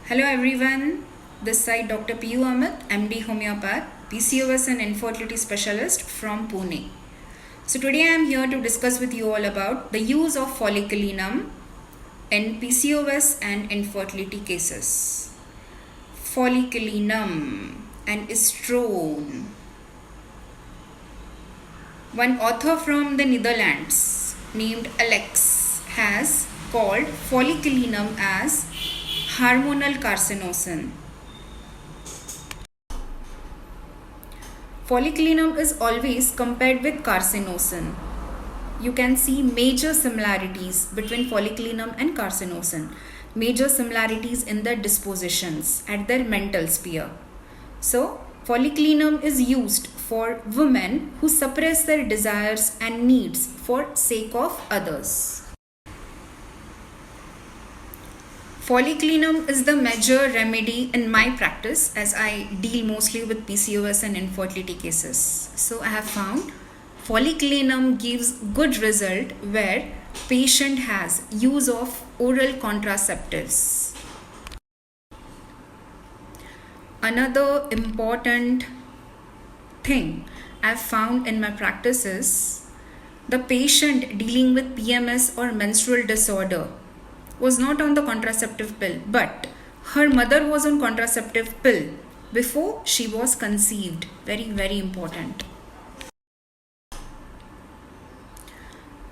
Hello everyone, this side Dr. P.U. Amit, MD Homeopath, PCOS and Infertility Specialist from Pune. So today I am here to discuss with you all about the use of folliculinum in PCOS and infertility cases. Folliculinum and estrone. One author from the Netherlands named Alex has called folliculinum as hormonal carcinosin. Folliculinum is always compared with carcinosin. You can see major similarities between folliculinum and carcinosin. Major similarities in their dispositions at their mental sphere. So, folliculinum is used for women who suppress their desires and needs for sake of others. Folliculinum is the major remedy in my practice as I deal mostly with PCOS and infertility cases. So I have found folliculinum gives good result where patient has use of oral contraceptives. Another important thing I've found in my practice is the patient dealing with PMS or menstrual disorder was not on the contraceptive pill, but her mother was on contraceptive pill before she was conceived. Very, very important.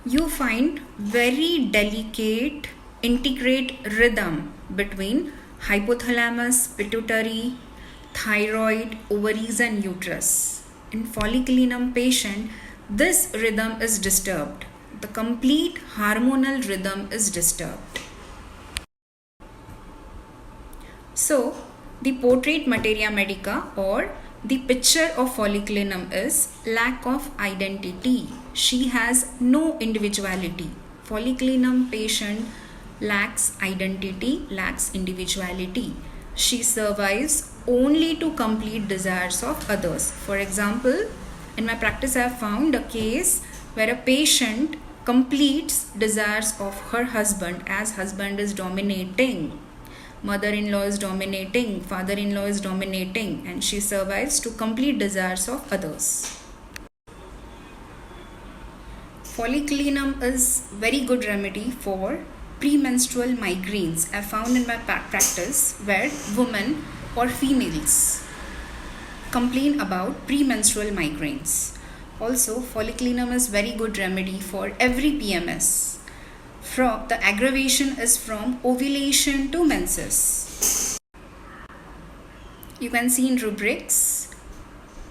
You find very delicate integrate rhythm between hypothalamus, pituitary, thyroid, ovaries and uterus. In folliculinum patient, this rhythm is disturbed. The complete hormonal rhythm is disturbed. So, the portrait materia medica or the picture of folliculinum is lack of identity. She has no individuality. Folliculinum patient lacks identity, lacks individuality. She survives only to complete desires of others. For example, in my practice I have found a case where a patient completes desires of her husband as husband is dominating. Mother-in-law is dominating, father-in-law is dominating, and she survives to complete desires of others. Folliculinum is very good remedy for premenstrual migraines. I found in my practice where women or females complain about premenstrual migraines. Also, folliculinum is very good remedy for every PMS. The aggravation is from ovulation to menses. You can see in rubrics,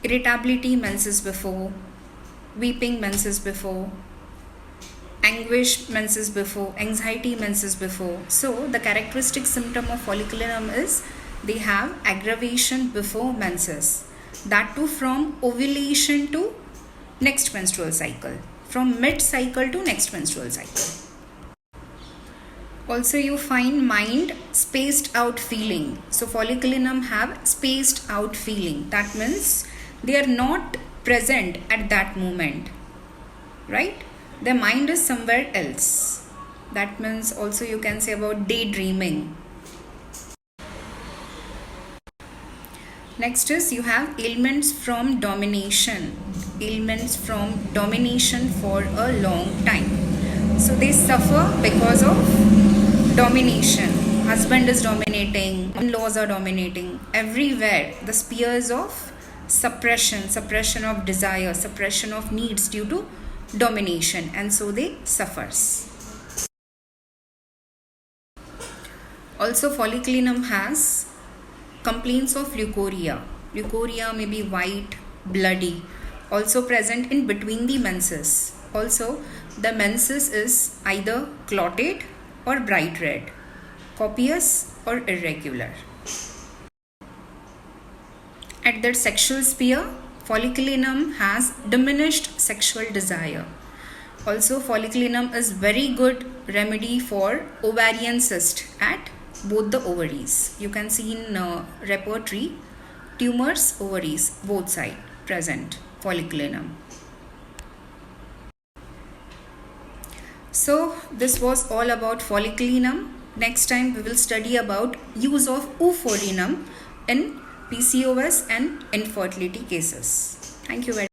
irritability menses before, weeping menses before, anguish menses before, anxiety menses before. So the characteristic symptom of folliculinum is they have aggravation before menses. That too from ovulation to next menstrual cycle, from mid-cycle to next menstrual cycle. Also, you find mind spaced out feeling. So folliculinum have spaced out feeling. That means they are not present at that moment, right? Their mind is somewhere else. That means also you can say about daydreaming. Next is you have ailments from domination. Ailments from domination for a long time. So they suffer because of domination. Husband is dominating, in-laws are dominating. Everywhere the spheres of suppression of desire, suppression of needs due to domination, and so they suffers. Also, folliculinum has complaints of leukorrhea. Leukorrhea may be white, bloody, also present in between the menses. Also, the menses is either clotted or bright red, copious or irregular. At the sexual sphere, folliculinum has diminished sexual desire. Also, folliculinum is very good remedy for ovarian cyst at both the ovaries. You can see in repertory, tumors, ovaries, both sides present, folliculinum. So this was all about folliculinum. Next time we will study about use of euphordinum in PCOS and infertility cases. Thank you very much.